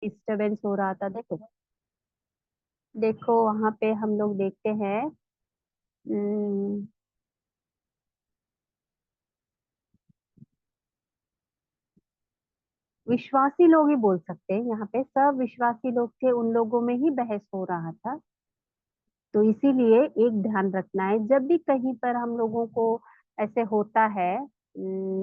Disturbance हो रहा था। देखो देखो वहां पे हम लोग देखते हैं। उम, विश्वासी लोग ही बोल सकते हैं, यहाँ पे सब विश्वासी लोग थे, उन लोगों में ही बहस हो रहा था। तो इसीलिए एक ध्यान रखना है, जब भी कहीं पर हम लोगों को ऐसे होता है,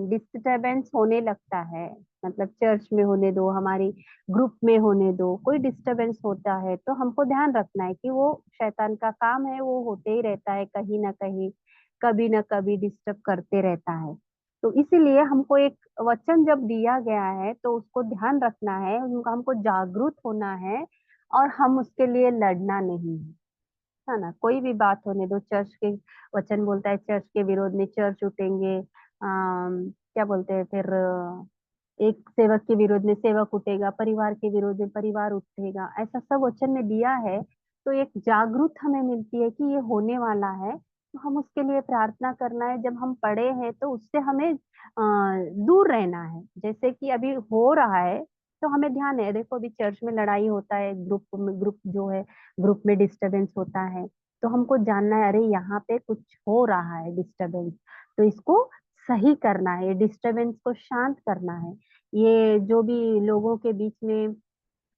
डिस्टरबेंस होने लगता है, मतलब चर्च में होने दो, हमारी ग्रुप में होने दो, कोई डिस्टरबेंस होता है तो हमको ध्यान रखना है कि वो शैतान का काम है, वो होते ही रहता है कहीं ना कहीं, कभी ना कभी डिस्टर्ब करते रहता है। तो इसीलिए हमको एक वचन जब दिया गया है तो उसको ध्यान रखना है, हमको जागरूक होना है, और हम उसके लिए लड़ना नहीं है। है ना, कोई भी बात होने दो, चर्च के वचन बोलता है चर्च के विरोध में चर्च उठेंगे, क्या बोलते हैं फिर, एक सेवक के विरोध में सेवक उठेगा, परिवार के विरोध में परिवार उठेगा, ऐसा सब वचन में दिया है। तो एक जागरूक हमें मिलती है कि ये होने वाला है, तो हम उसके लिए प्रार्थना करना है। जब हम पढ़े हैं तो उससे हमें दूर रहना है। जैसे कि अभी हो रहा है तो हमें ध्यान है, देखो अभी चर्च में लड़ाई होता है, ग्रुप जो है, ग्रुप में डिस्टरबेंस होता है, तो हमको जानना है अरे यहाँ पे कुछ हो रहा है डिस्टरबेंस, तो इसको सही करना है, डिस्टरबेंस को शांत करना है। ये जो भी लोगों के बीच में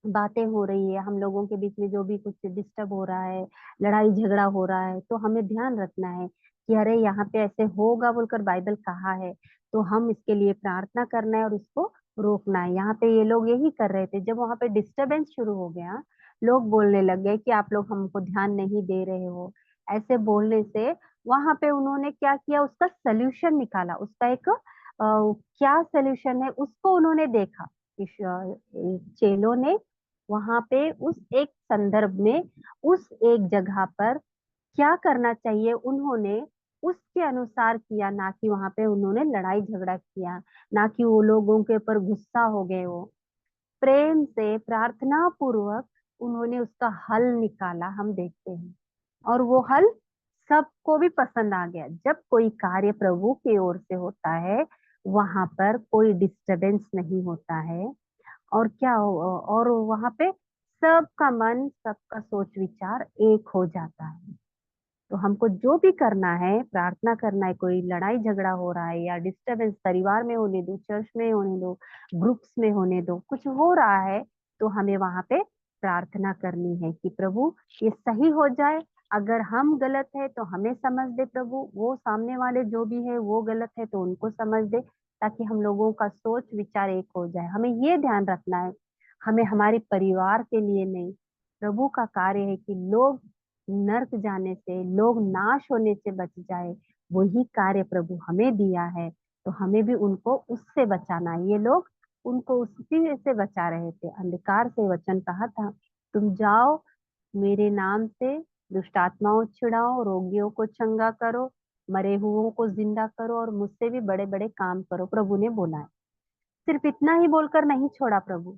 बातें हो रही है, हम लोगों के बीच में जो भी कुछ डिस्टर्ब हो रहा है, लड़ाई झगड़ा हो रहा है, तो हमें ध्यान रखना है कि अरे यहाँ पे ऐसे होगा बोलकर बाइबल कहा है, तो हम इसके लिए प्रार्थना करना है और उसको रोकना है। यहाँ पे ये लोग यही कर रहे थे, जब वहां पे डिस्टरबेंस शुरू हो गया, लोग बोलने लग गए कि आप लोग हमको ध्यान नहीं दे रहे हो। ऐसे बोलने से वहां पे उन्होंने क्या किया, उसका सोल्यूशन निकाला, उसका एक क्या सोल्यूशन है उसको उन्होंने देखा। चेलों ने वहां पे उस एक संदर्भ में, उस एक जगह पर क्या करना चाहिए उन्होंने उसके अनुसार किया, ना कि वहां पे उन्होंने लड़ाई झगड़ा किया, ना कि वो लोगों के ऊपर गुस्सा हो गए। वो प्रेम से प्रार्थना पूर्वक उन्होंने उसका हल निकाला, हम देखते हैं। और वो हल सबको भी पसंद आ गया। जब कोई कार्य प्रभु की ओर से होता है, वहां पर कोई डिस्टरबेंस नहीं होता है। और क्या और वहां पे सबका मन, सबका सोच विचार एक हो जाता है। तो हमको जो भी करना है, प्रार्थना करना है, कोई लड़ाई झगड़ा हो रहा है या डिस्टरबेंस परिवार में होने दो, चर्च में होने दो, ग्रुप्स में होने दो, कुछ हो रहा है, तो हमें वहां पे प्रार्थना करनी है कि प्रभु ये सही हो जाए। अगर हम गलत है तो हमें समझ दे प्रभु, वो सामने वाले जो भी है वो गलत है तो उनको समझ दे, ताकि हम लोगों का सोच विचार एक हो जाए। हमें ये ध्यान रखना है, हमें हमारे परिवार के लिए नहीं, प्रभु का कार्य है कि लोग नर्क जाने से, लोग नाश होने से बच जाए, वही कार्य प्रभु हमें दिया है। तो हमें भी उनको उससे बचाना है। ये लोग उनको उसी से बचा रहे थे, अंधकार से। वचन कहा था, तुम जाओ, मेरे नाम से दुष्ट आत्माओं छुड़ाओ, रोगियों को चंगा करो, मरे हुओं को जिंदा करो, और मुझसे भी बड़े बड़े काम करो, प्रभु ने बोला है। सिर्फ इतना ही बोलकर नहीं छोड़ा प्रभु।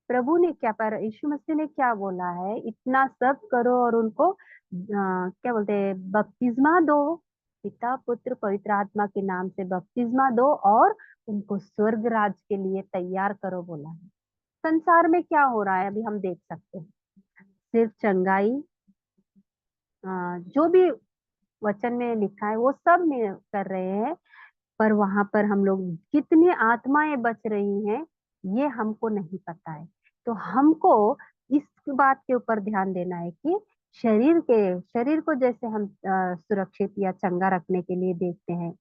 प्रभु ने क्या, पर यीशु मसीह ने क्या बोला है, इतना सब करो और उनको क्या बोलते हैं, बपतिस्मा दो, पिता पुत्र पवित्र आत्मा के नाम से बपतिस्मा दो, और उनको स्वर्ग राज के लिए तैयार करो बोला है। संसार में क्या हो रहा है अभी हम देख सकते हैं, सिर्फ चंगाई, जो भी वचन में लिखा है वो सब में कर रहे हैं, पर वहां पर हम लोग कितनी आत्माएं बच रही हैं ये हमको नहीं पता है। तो हमको इस बात के ऊपर ध्यान देना है कि शरीर को जैसे हम सुरक्षित या चंगा रखने के लिए देखते हैं,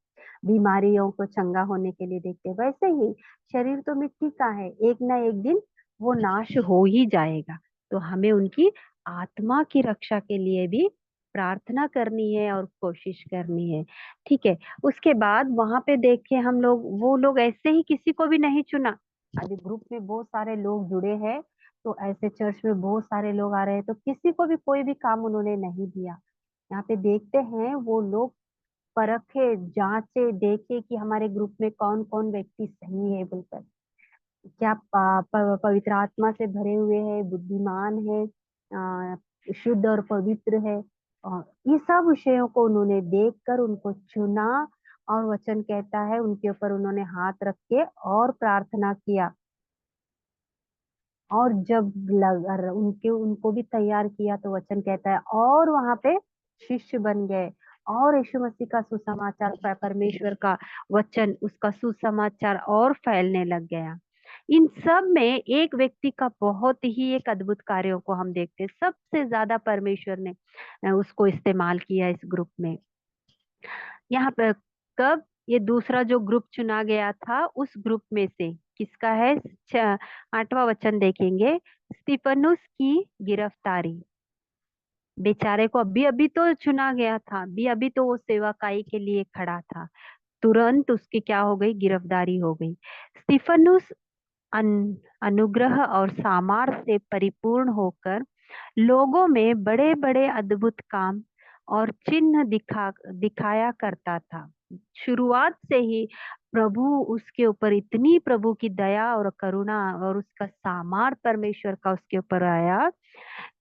बीमारियों को चंगा होने के लिए देखते हैं, वैसे ही शरीर तो मिट्टी का है, एक ना एक दिन वो नाश हो ही जाएगा। तो हमें उनकी आत्मा की रक्षा के लिए भी प्रार्थना करनी है और कोशिश करनी है। ठीक है। उसके बाद वहां पे देखे हम लोग, वो लोग ऐसे ही किसी को भी नहीं चुना। अभी ग्रुप में बहुत सारे लोग जुड़े हैं, तो ऐसे चर्च में बहुत सारे लोग आ रहे हैं, तो किसी को भी कोई भी काम उन्होंने नहीं दिया। यहाँ पे देखते हैं वो लोग परखे जांचे देखे कि हमारे ग्रुप में कौन कौन व्यक्ति सही है बोलकर, क्या पवित्र आत्मा से भरे हुए हैं, बुद्धिमान है, शुद्ध और पवित्र है। और ये सब विषयों को उन्होंने देखकर उनको चुना, और वचन कहता है उनके ऊपर उन्होंने हाथ रख के और प्रार्थना किया। और जब उनके उनको भी तैयार किया तो वचन कहता है और वहां पे शिष्य बन गए, और यीशु मसीह का सुसमाचार परमेश्वर का वचन, उसका सुसमाचार और फैलने लग गया। इन सब में एक व्यक्ति का बहुत ही एक अद्भुत कार्यों को हम देखते हैं, सबसे ज्यादा परमेश्वर ने उसको इस्तेमाल किया इस ग्रुप में। यहाँ पे कब ये दूसरा जो ग्रुप चुना गया था, उस ग्रुप में से किसका है? 8वां वचन देखेंगे, स्तिफनुस की गिरफ्तारी। बेचारे को अभी अभी तो चुना गया था, अभी अभी तो वो सेवकाई के लिए खड़ा था, तुरंत उसकी क्या हो गई? गिरफ्तारी हो गई। स्तिफनुस अनुग्रह और सामर्थ से परिपूर्ण होकर लोगों में बड़े बड़े अद्भुत काम और चिन्ह दिखाया करता था। शुरुआत से ही प्रभु उसके ऊपर इतनी, प्रभु की दया और करुणा और उसका सामर्थ परमेश्वर का उसके ऊपर आया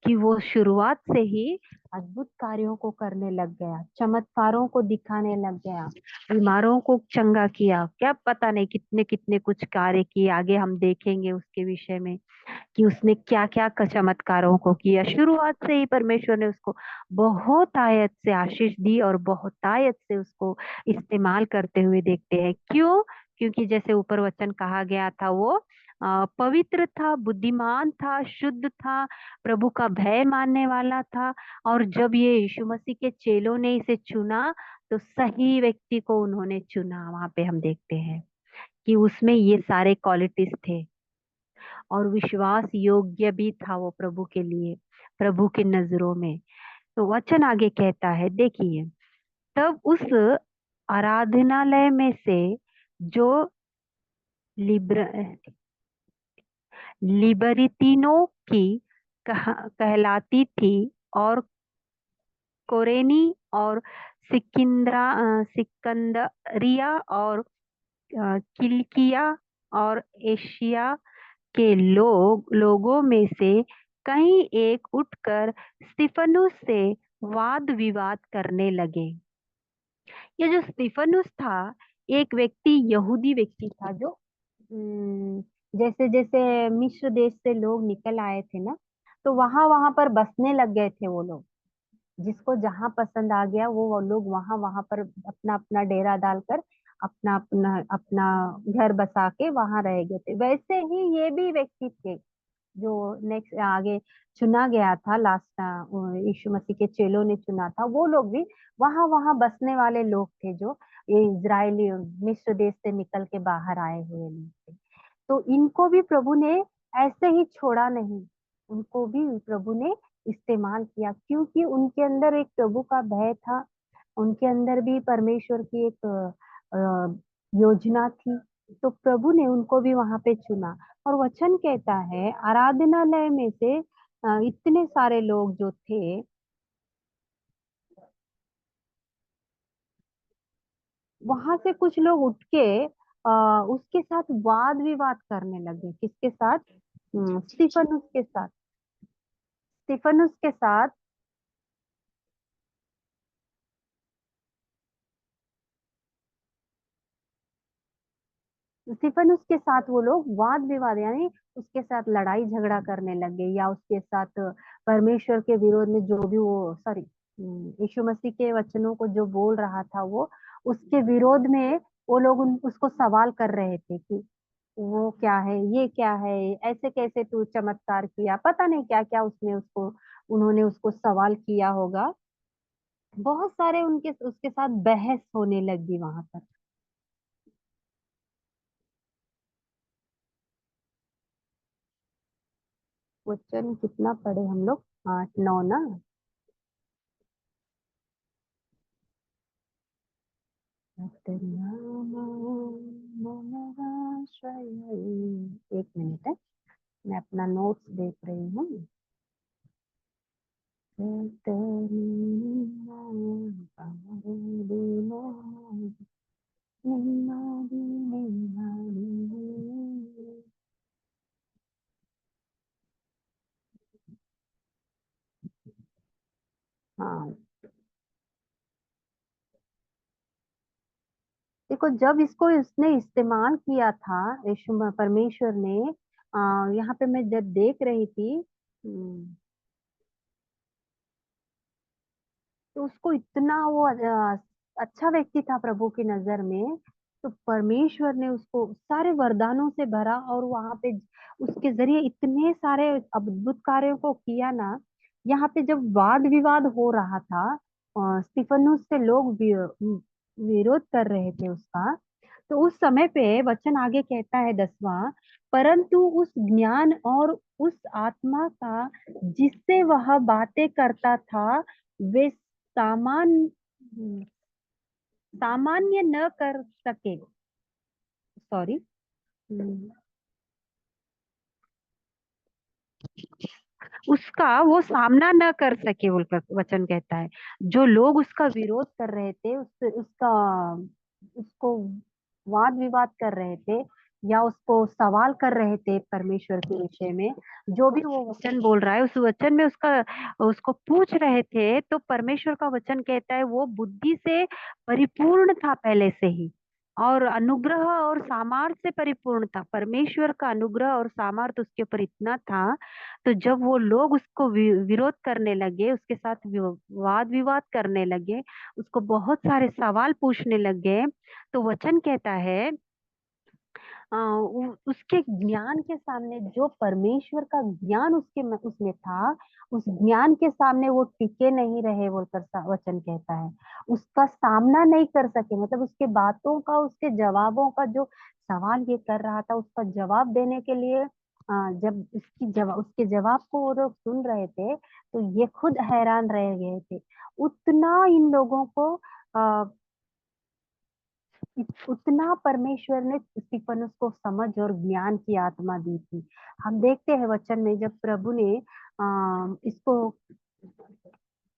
कि वो शुरुआत से ही अद्भुत कार्यों को करने लग गया, चमत्कारों को दिखाने लग गया, बीमारों को चंगा किया, क्या पता नहीं कितने कितने कुछ कार्य किए। आगे हम देखेंगे उसके विषय में कि उसने क्या क्या चमत्कारों को किया। शुरुआत से ही परमेश्वर ने उसको बहुत आयत से आशीष दी और बहुत आयत से उसको इस्तेमाल करते हुए देखते हैं। क्यों? क्योंकि जैसे ऊपर वचन कहा गया था, वो पवित्र था, बुद्धिमान था, शुद्ध था, प्रभु का भय मानने वाला था। और जब ये यीशु मसीह के चेलों ने इसे चुना, तो सही व्यक्ति को उन्होंने चुना। वहां पे हम देखते हैं कि उसमें ये सारे क्वालिटीज थे, और विश्वास योग्य भी था वो प्रभु के लिए, प्रभु की नजरों में। तो वचन आगे कहता है, देखिए, तब उस आराधनालय में से जो लिबर लिबर्तिनों की कहलाती थी, और कोरेनी और सिकंदरिया और किलिकिया और एशिया के लोगों में से कई एक उठकर स्तिफनुस से वाद विवाद करने लगे। ये जो स्तिफनुस था, एक व्यक्ति, यहूदी व्यक्ति था, जो अम, जैसे जैसे मिस्र देश से लोग निकल आए थे ना, तो वहां वहां पर बसने लग गए थे वो लोग। जिसको जहां पसंद आ गया वो लोग वहां वहां पर अपना अपना डेरा डालकर अपना अपना अपना घर बसा के वहां रह गए थे। वैसे ही ये भी व्यक्ति थे जो नेक्स्ट आगे चुना गया था, लास्ट यीशु मसीह के चेलों ने चुना था। वो लोग भी वहां वहां बसने वाले लोग थे, जो ये इजरायली मिस्र देश से निकल के बाहर आए हुए लोग थे। तो इनको भी प्रभु ने ऐसे ही छोड़ा नहीं, उनको भी प्रभु ने इस्तेमाल किया, क्योंकि उनके अंदर एक प्रभु का भय था। उनके अंदर भी परमेश्वर की एक योजना थी। तो प्रभु ने उनको भी वहां पे चुना। और वचन कहता है आराधनालय में से इतने सारे लोग जो थे, वहां से कुछ लोग उठ के उसके साथ वाद विवाद करने लगे। किसके साथ? स्टीफनुस के साथ। स्टीफनुस के साथ स्टीफनुस के साथ वो लोग वाद विवाद, यानी उसके साथ लड़ाई झगड़ा करने लगे, या उसके साथ परमेश्वर के विरोध में जो भी वो, सॉरी, यीशु मसीह के वचनों को जो बोल रहा था, वो उसके विरोध में वो लोग उसको सवाल कर रहे थे कि वो क्या है, ये क्या है, ऐसे कैसे तू चमत्कार किया, पता नहीं क्या क्या उसने उसको, उन्होंने उसको सवाल किया होगा। बहुत सारे उनके उसके साथ बहस होने लगी वहां पर। क्वेश्चन कितना पढ़े हम लोग? 8 9 ना? एक मिनट है, मैं अपना नोट्स देख रही हूँ। हाँ, देखो, जब इसको इसने इस्तेमाल किया था, यीशु परमेश्वर ने, यहाँ पे मैं जब देख रही थी, तो उसको इतना वो अच्छा व्यक्ति था प्रभु की नजर में। तो परमेश्वर ने उसको सारे वरदानों से भरा, और वहां पे उसके जरिए इतने सारे अद्भुत कार्यों को किया ना। यहाँ पे जब वाद विवाद हो रहा था, स्टीफनुस से लोग विरोध कर रहे थे उसका, तो उस समय पे वचन आगे कहता है 10वां, परंतु उस ज्ञान और उस आत्मा का जिससे वह बातें करता था, वे सामान्य न कर सके। सॉरी, उसका वो सामना न कर सके बोलकर वचन कहता है। जो लोग उसका विरोध कर रहे थे, उसका उसको वाद विवाद कर रहे थे, या उसको सवाल कर रहे थे परमेश्वर के विषय में, जो भी वो वचन बोल रहा है उस वचन में उसका उसको पूछ रहे थे, तो परमेश्वर का वचन कहता है वो बुद्धि से परिपूर्ण था पहले से ही, और अनुग्रह और सामर्थ्य से परिपूर्ण था। परमेश्वर का अनुग्रह और सामर्थ्य उसके ऊपर इतना था। तो जब वो लोग उसको विरोध करने लगे, उसके साथ वाद विवाद करने लगे, उसको बहुत सारे सवाल पूछने लगे, तो वचन कहता है उसके ज्ञान के सामने, जो परमेश्वर का ज्ञान उसमें था, उस ज्ञान के सामने वो टिके नहीं रहे बोलकर वचन कहता है। उसका सामना नहीं कर सके, मतलब उसके बातों का, उसके जवाबों का, जो सवाल ये कर रहा था उसका जवाब देने के लिए, जब उसके जवाब को वो लोग सुन रहे थे, तो ये खुद हैरान रह गए थे। उतना इन लोगों को उतना परमेश्वर ने स्टीफनुस को समझ और ज्ञान की आत्मा दी थी। हम देखते हैं वचन में, जब प्रभु ने इसको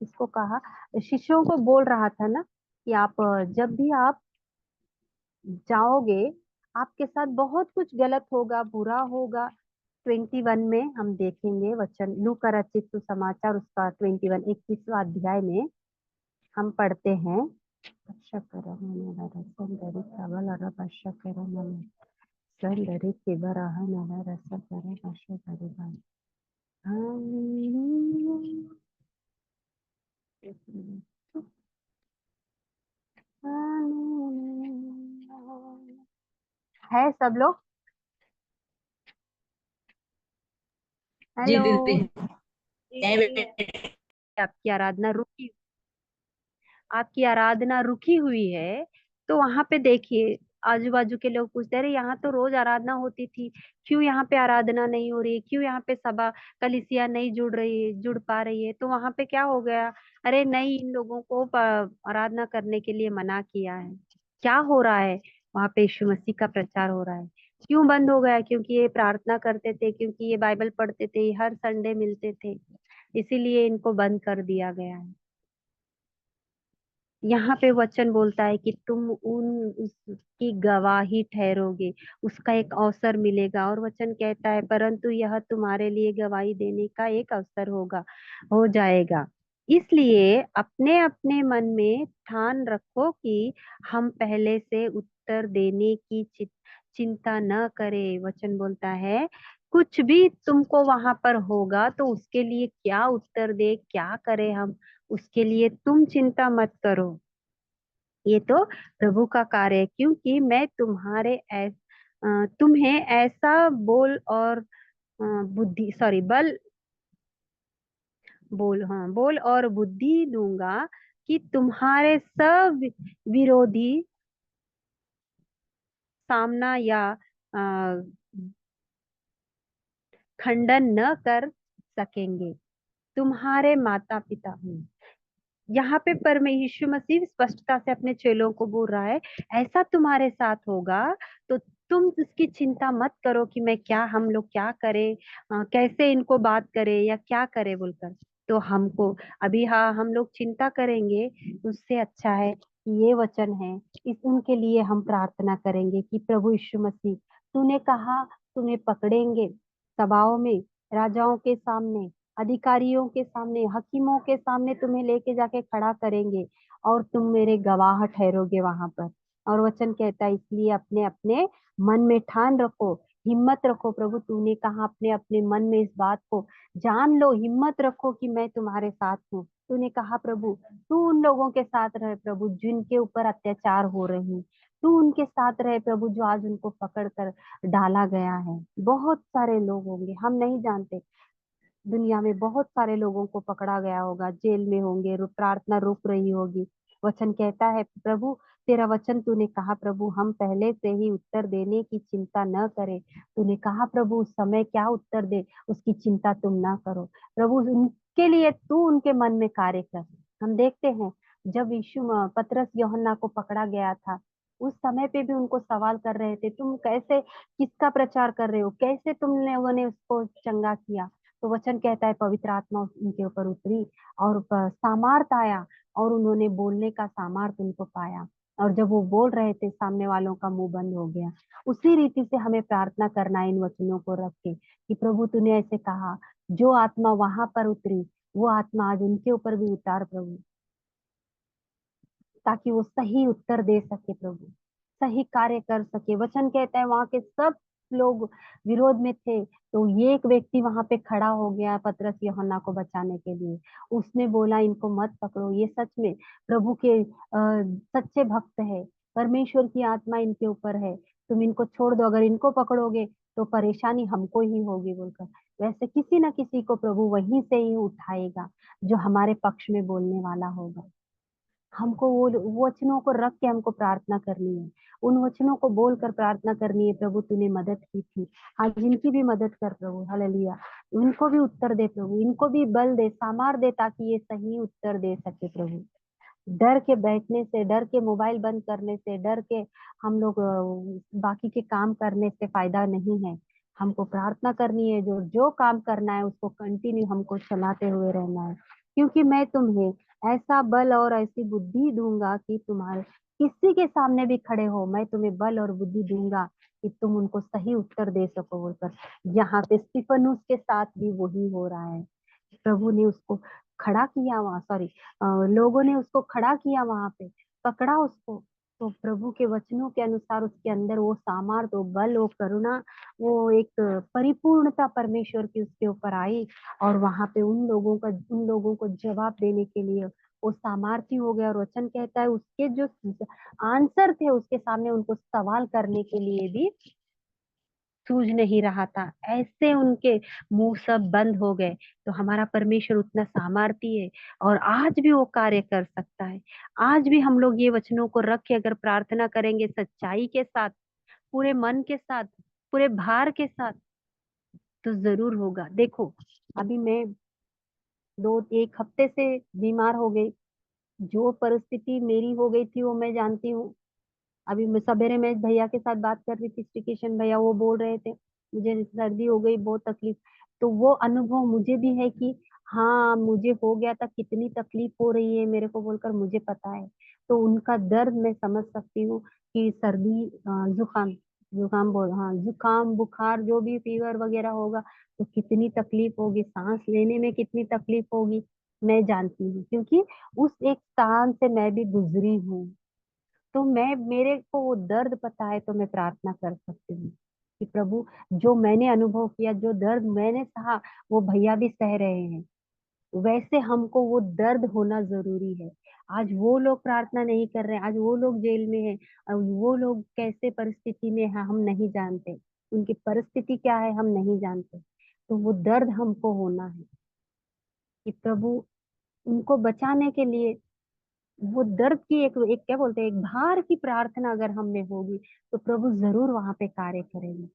इसको कहा, शिष्यों को बोल रहा था ना कि आप जब भी आप जाओगे, आपके साथ बहुत कुछ गलत होगा, बुरा होगा। 21 में हम देखेंगे वचन, लू का रचित सुसमाचार उसका 21 21वां अध्याय में हम पढ़ते हैं। Sandari Kibaraha Nala Rasa Kare Basha Kariban. है सब लोग? जी हेलो दीदी। जी। आपकी आराधना रुकी आपकी आराधना रुकी हुई है। तो वहां पे देखिए, आजू बाजू के लोग पूछते हैं, अरे यहाँ तो रोज आराधना होती थी, क्यों यहाँ पे आराधना नहीं हो रही है, क्यों यहाँ पे सभा कलीसिया नहीं जुड़ पा रही है, तो वहां पे क्या हो गया? अरे नहीं, इन लोगों को आराधना करने के लिए मना किया है। क्या हो रहा है? वहां पे यीशु मसीह का प्रचार हो रहा है। क्यों बंद हो गया? क्योंकि ये प्रार्थना करते थे, क्योंकि ये बाइबल पढ़ते थे, ये हर संडे मिलते थे, इसीलिए इनको बंद कर दिया गया है। यहाँ पे वचन बोलता है कि तुम उसकी गवाही ठहरोगे, उसका एक अवसर मिलेगा। और वचन कहता है परंतु यह तुम्हारे लिए गवाही देने का एक अवसर हो जाएगा। इसलिए अपने अपने मन में ठान रखो कि हम पहले से उत्तर देने की चिंता न करें। वचन बोलता है कुछ भी तुमको वहां पर होगा तो उसके लिए क्या उत्तर दे, क्या करे हम, उसके लिए तुम चिंता मत करो। ये तो प्रभु का कार्य है, क्योंकि मैं तुम्हें ऐसा बुद्धि सॉरी बल बोल और बुद्धि दूंगा कि तुम्हारे सब विरोधी सामना या अ, खंडन न कर सकेंगे। तुम्हारे माता पिता हूँ। यहाँ पे यीशु मसीह स्पष्टता से अपने चेलों को बोल रहा है, ऐसा तुम्हारे साथ होगा तो तुम उसकी चिंता मत करो कि मैं क्या हम लोग क्या करें, कैसे इनको बात करें या क्या करें बोलकर। तो हमको अभी, हाँ, हम लोग चिंता करेंगे, उससे अच्छा है कि ये वचन है, इस उनके लिए हम प्रार्थना करेंगे कि प्रभु यीशु मसीह, तूने कहा तुम्हें पकड़ेंगे सभाओं में, राजाओं के सामने, अधिकारियों के सामने, हकीमों के सामने तुम्हें लेके जाके खड़ा करेंगे, और तुम मेरे गवाह ठहरोगे वहां पर। और वचन कहता है इसलिए अपने अपने मन में ठान रखो हिम्मत रखो प्रभु, तूने कहा अपने अपने मन में इस बात को जान लो, हिम्मत रखो कि मैं तुम्हारे साथ हूँ। तूने कहा प्रभु, तू उन लोगों के साथ रहे प्रभु जिनके ऊपर अत्याचार हो रहे हैं। तू उनके साथ रहे प्रभु जो आज उनको पकड़ कर डाला गया है। बहुत सारे लोग होंगे, हम नहीं जानते, दुनिया में बहुत सारे लोगों को पकड़ा गया होगा, जेल में होंगे, प्रार्थना रुक रही होगी। वचन कहता है प्रभु, तेरा वचन तूने कहा प्रभु, हम पहले से ही उत्तर देने की चिंता न करें। तूने कहा प्रभु उस समय क्या उत्तर दे उसकी चिंता तुम ना करो प्रभु, उनके लिए तू उनके मन में कार्य कर। हम देखते हैं जब पतरस यूहन्ना को पकड़ा गया था, उस समय पे भी उनको सवाल कर रहे थे, तुम कैसे, किसका प्रचार कर रहे हो, कैसे तुम लोगों ने उसको चंगा किया। तो वचन कहता है पवित्र आत्मा उनके ऊपर उतरी और सामर्थ आया, और उन्होंने बोलने का सामर्थ उनको पाया। और जब वो बोल रहे थे सामने वालों का मुंह बंद हो गया। उसी रीति से हमें प्रार्थना करना है इन वचनों को रख के कि प्रभु तूने ऐसे कहा, जो आत्मा वहां पर उतरी वो आत्मा आज उनके ऊपर भी उतार प्रभु, ताकि वो सही उत्तर दे सके प्रभु, सही कार्य कर सके। वचन कहता है वहां के सब लोग विरोध में थे, तो ये एक व्यक्ति वहां पे खड़ा हो गया पतरस यूहन्ना को बचाने के लिए। उसने बोला इनको मत पकड़ो, ये सच में प्रभु के सच्चे भक्त है, परमेश्वर की आत्मा इनके ऊपर है, तुम इनको छोड़ दो, अगर इनको पकड़ोगे तो परेशानी हमको ही होगी बोलकर। वैसे किसी ना किसी को प्रभु वहीं से ही उठाएगा जो हमारे पक्ष में बोलने वाला होगा। हमको वो वचनों को रख के हमको प्रार्थना करनी है, उन वचनों को बोलकर प्रार्थना करनी है, प्रभु तूने मदद की थी, आज इनकी भी मदद कर प्रभु, हालेलुया। इनको भी उत्तर दे प्रभु, इनको भी बल दे, सामर दे, ताकि ये सही उत्तर दे सके प्रभु। डर के बैठने से, डर के मोबाइल बंद करने से, डर के हम लोग बाकी के काम करने से फायदा नहीं है। हमको प्रार्थना करनी है, जो जो काम करना है उसको कंटिन्यू हमको चलाते हुए रहना है, क्योंकि मैं तुम्हें ऐसा बल और ऐसी बुद्धि दूंगा कि तुम्हारे किसी के सामने भी खड़े हो, मैं तुम्हें बल और बुद्धि दूंगा कि तुम उनको सही उत्तर दे सको बोलकर। यहाँ पे स्टीफनुस के साथ भी वही हो रहा है। प्रभु ने उसको खड़ा किया वहां, सॉरी, लोगों ने उसको खड़ा किया वहां पे, पकड़ा उसको। तो प्रभु के वचनों के अनुसार उसके अंदर वो सामर्थ, वो बल, वो करुणा, वो एक परिपूर्णता परमेश्वर की उसके ऊपर आई। और वहां पे उन लोगों को जवाब देने के लिए वो सामर्थी हो गया। और वचन कहता है उसके जो आंसर थे उसके सामने उनको सवाल करने के लिए भी सूझ नहीं रहा था, ऐसे उनके मुंह सब बंद हो गए। तो हमारा परमेश्वर उतना सामर्थी है और आज भी वो कार्य कर सकता है। आज भी हम लोग ये वचनों को रख के अगर प्रार्थना करेंगे सच्चाई के साथ, पूरे मन के साथ, पूरे भार के साथ, तो जरूर होगा। देखो अभी मैं एक हफ्ते से बीमार हो गई, जो परिस्थिति मेरी हो गई थी वो मैं जानती हूँ। अभी मैं सवेरे में भैया के साथ बात कर रही थी, स्टिकेशन भैया, वो बोल रहे थे मुझे सर्दी हो गई, बहुत तकलीफ। तो वो अनुभव मुझे भी है कि हाँ मुझे हो गया था, कितनी तकलीफ हो रही है मेरे को बोलकर मुझे पता है। तो उनका दर्द मैं समझ सकती हूँ कि सर्दी, जुकाम, जुकाम बोल, हाँ जुकाम बुखार जो भी फीवर वगैरह होगा तो कितनी तकलीफ होगी, सांस लेने में कितनी तकलीफ होगी, मैं जानती हूँ, क्योंकि उस एक स्थान से मैं भी गुजरी हूँ। तो मैं, मेरे को वो दर्द पता है, तो मैं प्रार्थना कर सकती हूँ कि प्रभु जो मैंने अनुभव किया, जो दर्द मैंने सहा, वो भैया भी सह रहे हैं, वैसे हमको वो दर्द होना जरूरी है। आज वो लोग प्रार्थना नहीं कर रहे हैं, आज वो लोग जेल में हैं, और वो लोग कैसे परिस्थिति में है हम नहीं जानते, उनकी परिस्थिति क्या है हम नहीं जानते। तो वो दर्द हमको होना है कि प्रभु उनको बचाने के लिए, वो दर्द की एक क्या बोलते हैं, एक भार की प्रार्थना अगर हम में होगी तो प्रभु जरूर वहां पे कार्य करेंगे।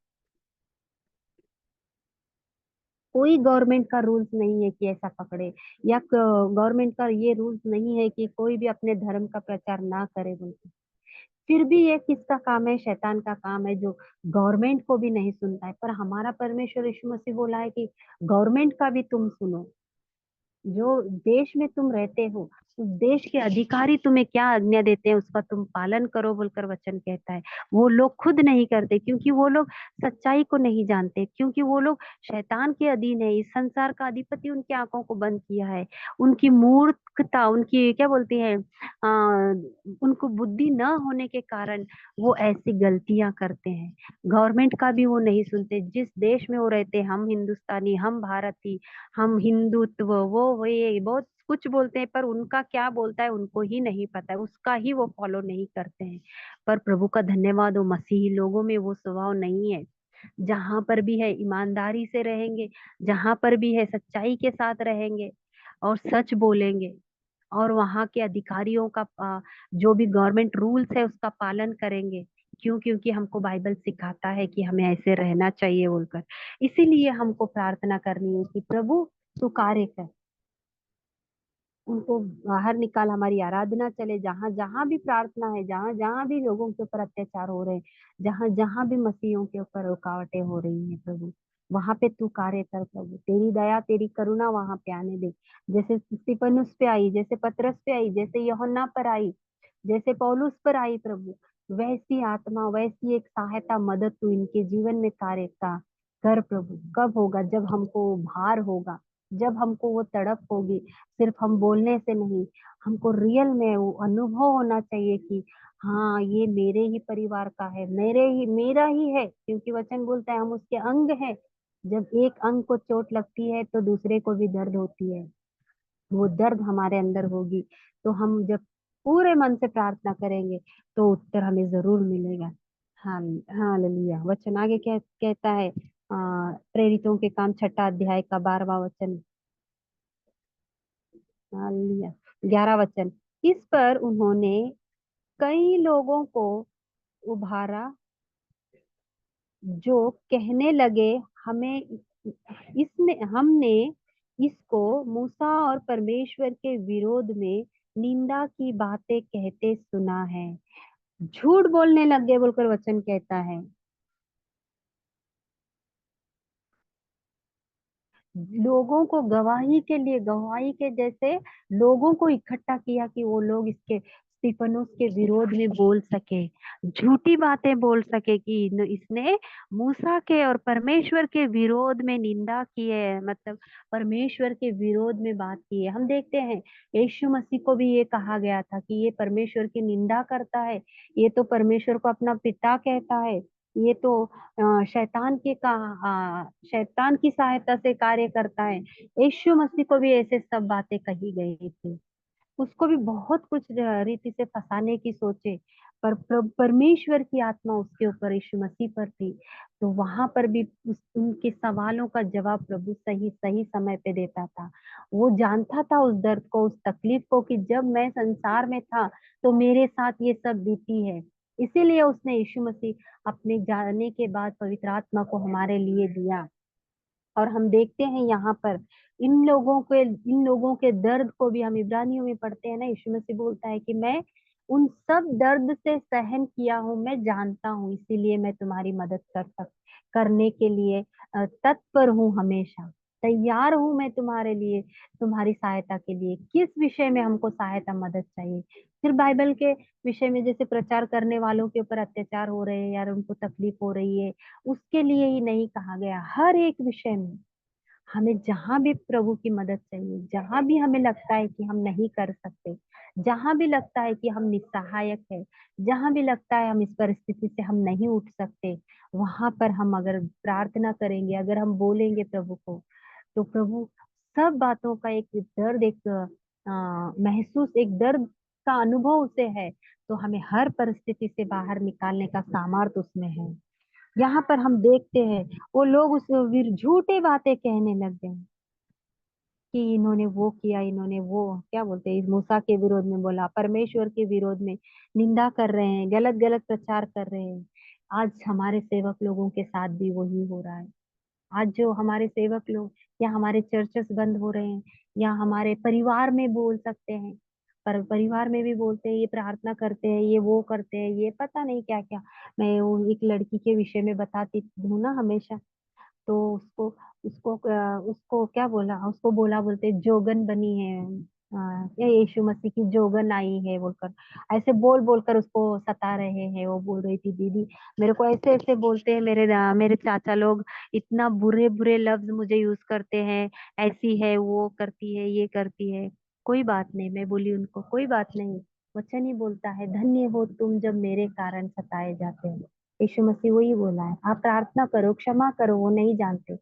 कोई गवर्नमेंट का रूल्स नहीं है कि ऐसा पकड़े, या गवर्नमेंट का ये रूल्स नहीं है कि कोई भी अपने धर्म का प्रचार ना करे बोलते। फिर भी ये किसका काम है, शैतान का काम है, जो गवर्नमेंट को भी नहीं सुनता है। पर हमारा परमेश्वर यीशु मसीह बोला है कि गवर्नमेंट का भी तुम सुनो, जो देश में तुम रहते हो उस देश के अधिकारी तुम्हें क्या आज्ञा देते हैं उसका तुम पालन करो बोलकर वचन कहता है। वो लोग खुद नहीं करते क्योंकि वो लोग सच्चाई को नहीं जानते, क्योंकि वो लोग शैतान के अधीन है। इस संसार का अधिपति उनकी आंखों को बंद किया है। उनकी मूर्खता, उनकी क्या बोलती है, उनको बुद्धि न होने के कारण वो ऐसी गलतियां करते हैं। गवर्नमेंट का भी वो नहीं सुनते। जिस देश में वो रहते, हम हिंदुस्तानी, हम भारतीय, हम हिंदुत्व, वो ये बहुत कुछ बोलते हैं, पर उनका क्या बोलता है उनको ही नहीं पता है, उसका ही वो फॉलो नहीं करते हैं। पर प्रभु का धन्यवाद हो, मसीही लोगों में वो स्वभाव नहीं है। जहां पर भी है ईमानदारी से रहेंगे, जहां पर भी है सच्चाई के साथ रहेंगे और सच बोलेंगे, और वहां के अधिकारियों का जो भी गवर्नमेंट रूल्स है उसका पालन करेंगे। क्यों? क्योंकि हमको बाइबल सिखाता है कि हमें ऐसे रहना चाहिए बोलकर। इसीलिए हमको प्रार्थना करनी है कि प्रभु तू कार्य कर, उनको बाहर निकाल, हमारी आराधना चले। जहां जहां भी प्रार्थना है, जहां जहां भी लोगों के ऊपर अत्याचार हो रहे हैं, जहां जहां भी मसीहों के ऊपर रुकावटें हो रही हैं प्रभु, वहां पे तू कार्य कर प्रभु। तेरी दया तेरी करुणा वहां पे आने दे। जैसे स्तिफनुस पे आई, जैसे पतरस पे आई, जैसे यूहन्ना पर आई, जैसे पौलुस पर आई प्रभु, वैसी आत्मा, वैसी एक सहायता, मदद तू इनके जीवन में कार्य का कर प्रभु। कब होगा? जब हमको भार होगा, जब हमको वो तड़प होगी। सिर्फ हम बोलने से नहीं, हमको रियल में वो अनुभव होना चाहिए कि हाँ ये मेरे ही परिवार का है, मेरे ही, मेरा ही है, क्योंकि वचन बोलता है हम उसके अंग हैं। जब एक अंग को चोट लगती है तो दूसरे को भी दर्द होती है। वो दर्द हमारे अंदर होगी, तो हम जब पूरे मन से प्रार्थना करेंगे तो उत्तर हमें जरूर मिलेगा। हाँ। हालेलुया। वचन आगे क्या कहता है? प्रेरितों के काम 6 अध्याय का 12वां वचन। हालेलुया। 11वां वचन। इस पर उन्होंने कई लोगों को उभारा जो कहने लगे, हमें इसने हमने इसको मूसा और परमेश्वर के विरोध में निंदा की बातें कहते सुना है। झूठ बोलने लगे बोलकर वचन कहता है। लोगों को गवाही के लिए, गवाही के जैसे लोगों को इकट्ठा किया कि वो लोग इसके स्तिफनुस के विरोध में बोल सके, झूठी बातें बोल सके कि इसने मूसा के और परमेश्वर के विरोध में निंदा की है, मतलब परमेश्वर के विरोध में बात की है। हम देखते हैं यीशु मसीह को भी ये कहा गया था कि ये परमेश्वर की निंदा करता है, ये तो परमेश्वर को अपना पिता कहता है, ये तो शैतान की सहायता से कार्य करता है। यीशु मसीह को भी ऐसे सब बातें कही गई थी। उसको भी बहुत कुछ रीति से फंसाने की सोचे, पर परमेश्वर की आत्मा उसके ऊपर, यीशु मसीह पर थी। तो वहां पर भी उनके सवालों का जवाब प्रभु सही सही समय पे देता था। वो जानता था उस दर्द को, उस तकलीफ को, कि जब मैं संसार में था तो मेरे साथ ये सब बीती है। इसीलिए उसने, यीशु मसीह, अपने जाने के बाद पवित्र आत्मा को हमारे लिए दिया। और हम देखते हैं यहाँ पर इन लोगों के दर्द को भी हम इब्रानियों में पढ़ते हैं ना। यीशु मसीह बोलता है कि मैं उन सब दर्द से सहन किया हूँ, मैं जानता हूँ, इसीलिए मैं तुम्हारी मदद करने के लिए तत्पर हूँ, हमेशा तैयार हूँ मैं तुम्हारे लिए, तुम्हारी सहायता के लिए। किस विषय में हमको सहायता मदद चाहिए? सिर्फ बाइबल के विषय में, जैसे प्रचार करने वालों के ऊपर अत्याचार हो रहे हैं यार, उनको तकलीफ हो रही है, उसके लिए ही नहीं कहा गया, हर एक विषय में हमें जहां भी प्रभु की मदद चाहिए, जहां भी हमें लगता है कि हम नहीं कर सकते, जहां भी लगता है कि हम निस्सहायक है, जहां भी लगता है हम इस परिस्थिति से हम नहीं उठ सकते, वहां पर हम अगर प्रार्थना करेंगे, अगर हम बोलेंगे प्रभु को, तो प्रभु सब बातों का एक दर्द, एक महसूस, एक दर्द का अनुभव उसे है, तो हमें हर परिस्थिति से बाहर निकालने का सामर्थ्य उसमें है। यहाँ पर हम देखते हैं वो लोग उस झूठे बातें कहने लग गए कि इन्होंने वो किया, इन्होंने वो, क्या बोलते हैं, इस मूसा के विरोध में बोला, परमेश्वर के विरोध में निंदा कर रहे हैं, गलत गलत प्रचार कर रहे हैं। आज हमारे सेवक लोगों के साथ भी वही हो रहा है। आज जो हमारे सेवक लोग, या हमारे चर्चेस बंद हो रहे हैं, या हमारे परिवार में बोल सकते हैं, पर परिवार में भी बोलते हैं, ये प्रार्थना करते हैं, ये वो करते हैं, ये पता नहीं क्या क्या। मैं वो एक लड़की के विषय में बताती हूँ ना हमेशा, तो उसको उसको क्या बोला, उसको बोला, बोलते जोगन बनी है, ये यीशु मसीह की जोगन आई है बोलकर ऐसे बोल बोलकर उसको सता रहे हैं। वो बोल रही थी, दीदी मेरे को ऐसे ऐसे बोलते हैं, मेरे चाचा लोग इतना बुरे बुरे लफ्ज मुझे यूज करते हैं, ऐसी है वो करती है ये करती है। कोई बात नहीं, मैं बोली उनको कोई बात नहीं। वचन ही बोलता है, धन्य हो तुम जब मेरे कारण सताए जाते हो। यीशु मसीह वही बोला है, आप प्रार्थना करो, क्षमा करो, वो नहीं जानते।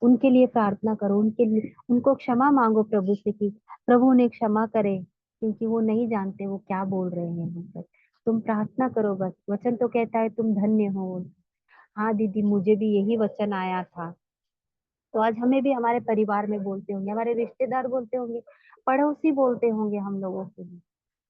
उनके लिए प्रार्थना करो, उनके लिए उनको क्षमा मांगो प्रभु से कि प्रभु उन्हें क्षमा करे, क्योंकि वो नहीं जानते वो क्या बोल रहे हैं हमसे। तुम प्रार्थना करो बस, वचन तो कहता है तुम धन्य हो। हाँ दीदी, मुझे भी यही वचन आया था। तो आज हमें भी हमारे परिवार में बोलते होंगे, हमारे रिश्तेदार बोलते होंगे, पड़ोसी बोलते होंगे हम लोगों के लिए,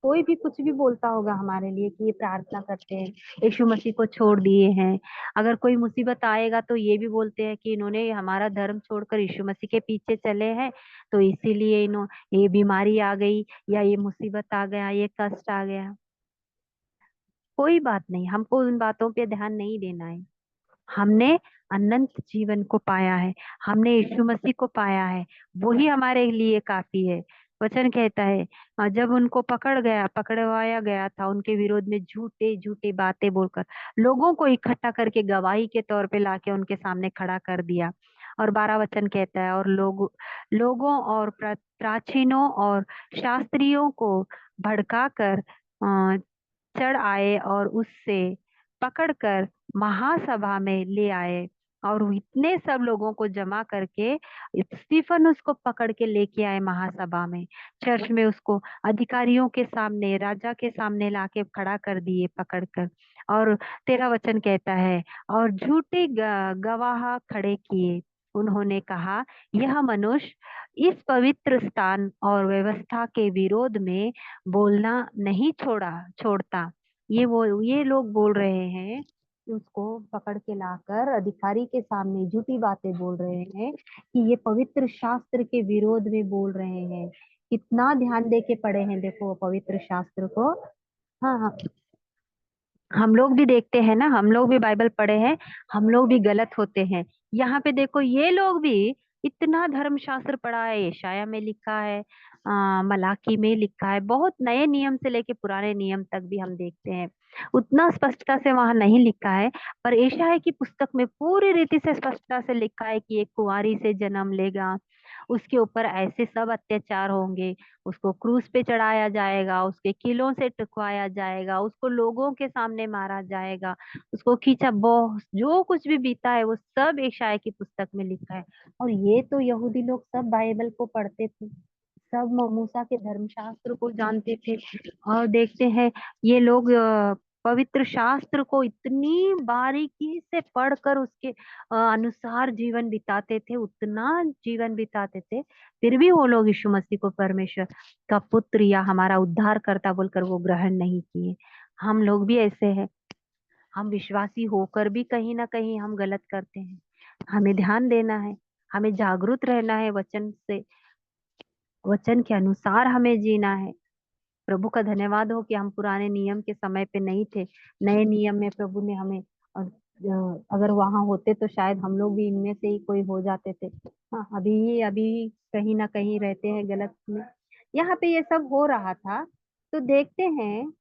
कोई भी कुछ भी बोलता होगा हमारे लिए कि ये प्रार्थना करते हैं, यीशु मसीह को छोड़ दिए हैं। अगर कोई मुसीबत आएगा तो ये भी बोलते हैं कि इन्होंने हमारा धर्म छोड़कर यीशु मसीह के पीछे चले हैं, तो इसीलिए ये बीमारी आ गई, या ये मुसीबत आ गया, ये कष्ट आ गया। कोई बात नहीं, हमको उन बातों पे ध्यान नहीं देना है। हमने अनंत जीवन को पाया है, हमने यीशु मसीह को पाया है, वही हमारे लिए काफी है। वचन कहता है, जब उनको पकड़वाया गया था, उनके विरोध में झूठे झूठे बातें बोलकर लोगों को इकट्ठा करके गवाही के तौर पे लाके उनके सामने खड़ा कर दिया। और 12 वचन कहता है, और लोगों और प्राचीनों और शास्त्रियों को भड़का कर चढ़ आए और उससे पकड़कर महासभा में ले आए। और वो इतने सब लोगों को जमा करके स्टीफन उसको पकड़ के लेके आए महासभा में, चर्च में उसको अधिकारियों के सामने, राजा के सामने लाके खड़ा कर दिए पकड़कर। और 13 वचन कहता है, और झूठे गवाह खड़े किए। उन्होंने कहा, यह मनुष्य इस पवित्र स्थान और व्यवस्था के विरोध में बोलना नहीं छोड़ता। ये लोग बोल रहे हैं कि उसको पकड़ के लाकर अधिकारी के सामने झूठी बातें बोल रहे हैं कि ये पवित्र शास्त्र के विरोध में बोल रहे हैं। कितना ध्यान दे के पढ़े हैं देखो पवित्र शास्त्र को। हाँ हाँ, हम लोग भी देखते हैं ना, हम लोग भी बाइबल पढ़े हैं, हम लोग भी गलत होते हैं। यहाँ पे देखो ये लोग भी इतना धर्मशास्त्र पढ़ा है, यशाया में लिखा है, मलाकी में लिखा है, बहुत नए नियम से लेके पुराने नियम तक भी हम देखते हैं। उतना स्पष्टता से वहां नहीं लिखा है, पर यशाया की पुस्तक में पूरी रीति से स्पष्टता से लिखा है कि एक कुंवारी से जन्म लेगा, उसके ऊपर ऐसे सब अत्याचार होंगे, उसको क्रूस पे चढ़ाया जाएगा, उसके किलों से टुकवाया जाएगा, उसको लोगों के सामने मारा जाएगा, उसको खींचा, बहुत जो कुछ भी बीता है वो सब यशायाह की पुस्तक में लिखा है। और ये तो यहूदी लोग सब बाइबल को पढ़ते थे, सब मूसा के धर्मशास्त्र को जानते थे। और देखते हैं ये लोग पवित्र शास्त्र को इतनी बारीकी से पढ़कर उसके अनुसार जीवन बिताते थे, उतना जीवन बिताते थे, फिर भी वो लोग यीशु मसीह को परमेश्वर का पुत्र या हमारा उद्धार करता बोलकर वो ग्रहण नहीं किए। हम लोग भी ऐसे हैं, हम विश्वासी होकर भी कहीं ना कहीं हम गलत करते हैं। हमें ध्यान देना है, हमें जागरूक रहना है, वचन से, वचन के अनुसार हमें जीना है। प्रभु का धन्यवाद हो कि हम पुराने नियम के समय पे नहीं थे, नए नियम में प्रभु ने हमें, अगर वहां होते तो शायद हम लोग भी इनमें से ही कोई हो जाते थे। हाँ, अभी अभी कहीं ना कहीं रहते हैं गलत में। यहाँ पे ये सब हो रहा था, तो देखते हैं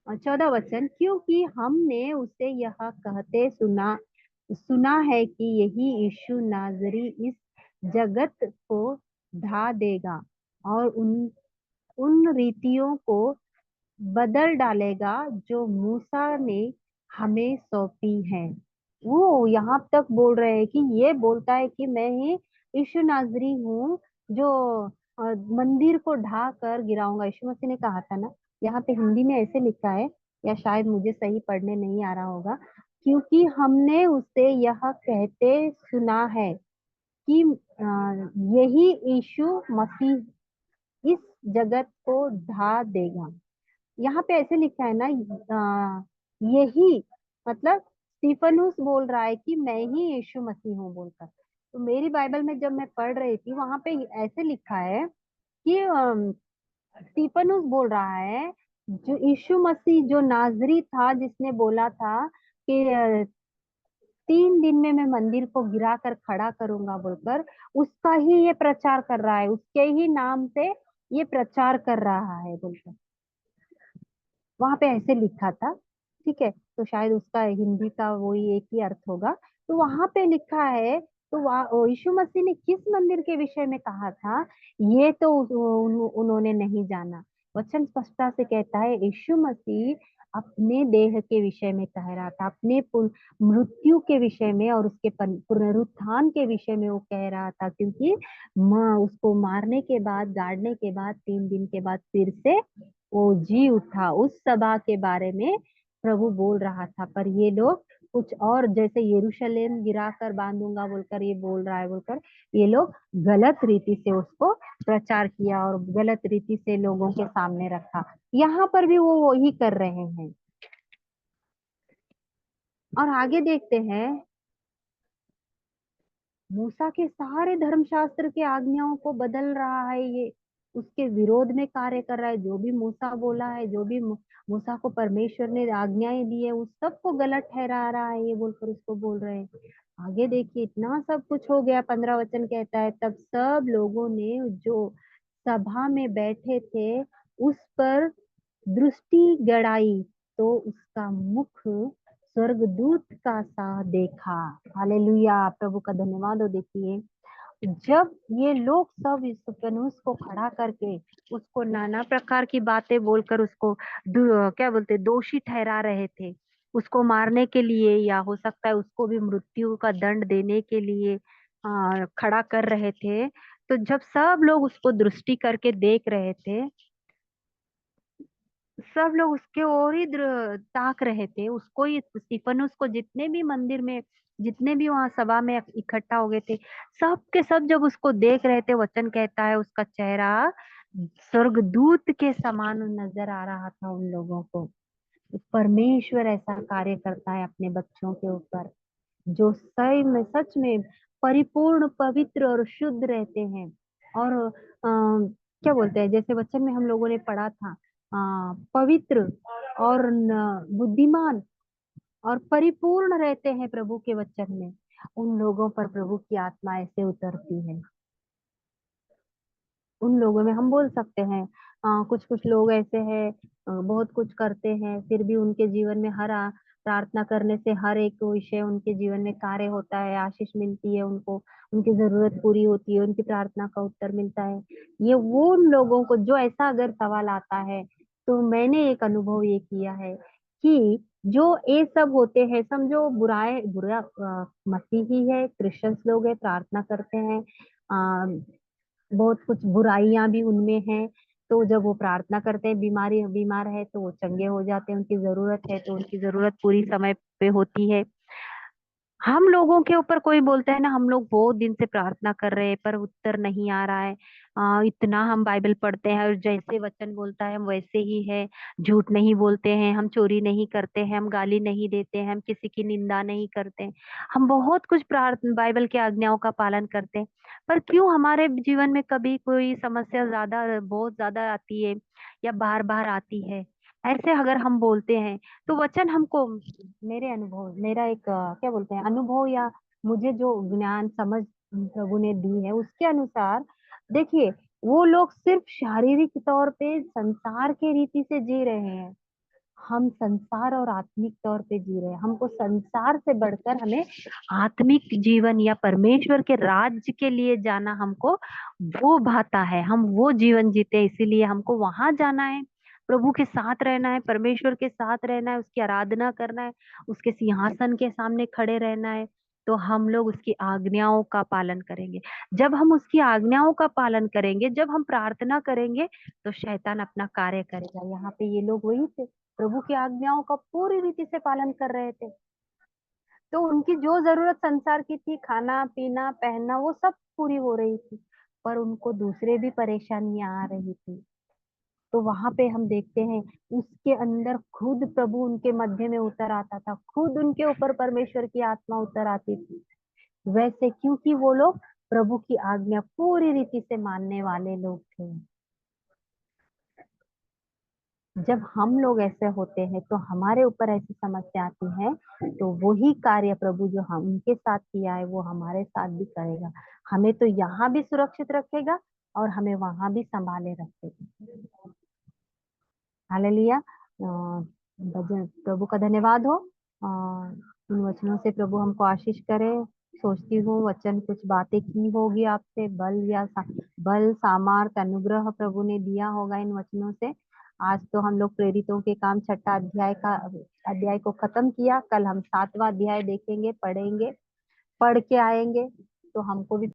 14 वचन, क्योंकि हमने उसे यह कहते सुना सुना है कि यही यीशु नाजरी इस जगत को ढा देगा और उन उन रीतियों को बदल डालेगा जो मूसा ने हमें सौंपी है। वो यहाँ तक बोल रहे हैं कि ये बोलता है कि मैं ही यीशु नाजरी हूँ, जो मंदिर को ढा कर गिराऊंगा। यीशु मसीह ने कहा था ना, यहाँ पे हिंदी में ऐसे लिखा है, या शायद मुझे सही पढ़ने नहीं आ रहा होगा, क्योंकि हमने उसे यह कहते सुना है कि यही यीशु मसीह इस जगत को ढा देगा। यहाँ पे ऐसे लिखा है ना, यही मतलब स्टीफनुस बोल रहा है कि मैं ही यीशु मसीह हूँ बोलकर। तो मेरी बाइबल में जब मैं पढ़ रही थी वहां पे ऐसे लिखा है कि स्टीफनुस बोल रहा है, जो यीशु मसीह जो नाजरी था, जिसने बोला था कि 3 दिन में मैं मंदिर को गिरा कर खड़ा करूंगा बोलकर उसका ही ये प्रचार कर रहा है, उसके ही नाम से ये प्रचार कर रहा है बोलकर वहां पे ऐसे लिखा था। ठीक है, तो शायद उसका हिंदी का वही एक ही अर्थ होगा। तो वहां पे लिखा है, तो यीशु मसीह ने किस मंदिर के विषय में कहा था, ये तो उन्होंने नहीं जाना। वचन स्पष्टता से कहता है यीशु मसीह अपने देह के विषय में कह रहा था, अपने मृत्यु के विषय में और उसके पुनरुत्थान के विषय में वो कह रहा था, क्योंकि माँ उसको मारने के बाद, गाड़ने के बाद 3 दिन के बाद फिर से वो जी उठा। उस सभा के बारे में प्रभु बोल रहा था, पर ये लोग कुछ और, जैसे यरूशलेम गिरा कर बांधूंगा बोलकर ये बोल रहा है बोलकर ये लोग गलत रीति से उसको प्रचार किया और गलत रीति से लोगों के सामने रखा। यहाँ पर भी वो वही कर रहे हैं। और आगे देखते हैं, मूसा के सारे धर्मशास्त्र के आज्ञाओं को बदल रहा है ये, उसके विरोध में कार्य कर रहा है। जो भी मूसा बोला है, जो भी मूसा को परमेश्वर ने आज्ञाएं दी है, उस सब को गलत ठहरा रहा है ये बोलकर उसको बोल रहे हैं। आगे देखिए, इतना सब कुछ हो गया। 15 वचन कहता है तब सब लोगों ने जो सभा में बैठे थे उस पर दृष्टि गड़ाई, तो उसका मुख स्वर्गदूत का सा देखा। हालेलुया, प्रभु का धन्यवाद हो। देखिए, जब ये लोग सब इस फनुस को खड़ा करके उसको नाना प्रकार की बातें बोलकर उसको क्या बोलते दोषी ठहरा रहे थे, उसको मारने के लिए या हो सकता है उसको भी मृत्यु का दंड देने के लिए खड़ा कर रहे थे, तो जब सब लोग उसको दृष्टि करके देख रहे थे, सब लोग उसके ओर ही ताक रहे थे, उसको ही, स्तिफनुस को, जितने भी मंदिर में, जितने भी वहां सभा में इकट्ठा हो गए थे, सब के सब जब उसको देख रहे थे, वचन कहता है उसका चेहरा स्वर्गदूत के समान नजर आ रहा था उन लोगों को। परमेश्वर ऐसा कार्य करता है अपने बच्चों के ऊपर, जो सही में, सच में परिपूर्ण, पवित्र और शुद्ध रहते हैं। और क्या बोलते हैं, जैसे वचन में हम लोगों ने पढ़ा था, पवित्र और बुद्धिमान और परिपूर्ण रहते हैं प्रभु के वचन में, उन लोगों पर प्रभु की आत्मा ऐसे उतरती है। उन लोगों में हम बोल सकते हैं कुछ कुछ लोग ऐसे हैं, बहुत कुछ करते हैं, फिर भी उनके जीवन में प्रार्थना करने से हर एक विषय उनके जीवन में कार्य होता है, आशीष मिलती है उनको, उनकी जरूरत पूरी होती है, उनकी प्रार्थना का उत्तर मिलता है। ये वो उन लोगों को, जो ऐसा अगर सवाल आता है, तो मैंने एक अनुभव ये किया है कि जो ये सब होते हैं, समझो बुरा मसीही है, क्रिश्चियंस लोग है, प्रार्थना करते हैं, बहुत कुछ बुराइयां भी उनमें हैं, तो जब वो प्रार्थना करते हैं, बीमार है तो वो चंगे हो जाते हैं, उनकी जरूरत है तो उनकी जरूरत पूरी समय पे होती है। हम लोगों के ऊपर कोई बोलता है ना, हम लोग बहुत दिन से प्रार्थना कर रहे हैं पर उत्तर नहीं आ रहा है, इतना हम बाइबल पढ़ते हैं और जैसे वचन बोलता है हम वैसे ही है, झूठ नहीं बोलते हैं, हम चोरी नहीं करते हैं, हम गाली नहीं देते हैं, हम किसी की निंदा नहीं करते हैं, हम बहुत कुछ प्रार्थना बाइबल के आज्ञाओं का पालन करते हैं, पर क्यों हमारे जीवन में कभी कोई समस्या बहुत ज्यादा आती है या बार बार आती है, ऐसे अगर हम बोलते हैं, तो वचन हमको, मेरे अनुभव, मेरा एक क्या बोलते हैं अनुभव, या मुझे जो ज्ञान समझ प्रभु ने दी है उसके अनुसार, देखिए, वो लोग सिर्फ शारीरिक तौर पे संसार के रीति से जी रहे हैं, हम संसार और आत्मिक तौर पे जी रहे हैं। हमको संसार से बढ़कर हमें आत्मिक जीवन या परमेश्वर के राज्य के लिए जाना, हमको वो भाता है, हम वो जीवन जीते हैं, इसीलिए हमको वहां जाना है, प्रभु के साथ रहना है, परमेश्वर के साथ रहना है, उसकी आराधना करना है, उसके सिंहासन के सामने खड़े रहना है। तो हम लोग उसकी आज्ञाओं का पालन करेंगे। जब हम उसकी आज्ञाओं का पालन करेंगे, जब हम प्रार्थना करेंगे, तो शैतान अपना कार्य करेगा। यहाँ पे ये लोग वही थे, प्रभु की आज्ञाओं का पूरी रीति से पालन कर रहे थे, तो उनकी जो जरूरत संसार की थी, खाना पीना पहनना, वो सब पूरी हो रही थी, पर उनको दूसरे भी परेशानियां आ रही थी। तो वहां पे हम देखते हैं, उसके अंदर खुद प्रभु उनके मध्य में उतर आता था, खुद उनके ऊपर परमेश्वर की आत्मा उतर आती थी। वैसे क्योंकि वो लोग प्रभु की आज्ञा पूरी रीति से मानने वाले लोग थे। जब हम लोग ऐसे होते हैं तो हमारे ऊपर ऐसी समस्या आती है, तो वही कार्य प्रभु जो हम उनके साथ किया है वो हमारे साथ भी करेगा। हमें तो यहाँ भी सुरक्षित रखेगा और हमें वहां भी संभाले रखेगा। हालेलुया। भजन प्रभु का धन्यवाद हो। अ, इन वचनों से प्रभु हमको आशीष करे। सोचती हूँ वचन कुछ बातें की होगी आपसे, बल सामर्थ अनुग्रह प्रभु ने दिया होगा इन वचनों से। आज तो हम लोग प्रेरितों के काम छठा अध्याय को खत्म किया। कल हम सातवां अध्याय देखेंगे, पढ़ेंगे, पढ़ के आएंगे, तो हमको भी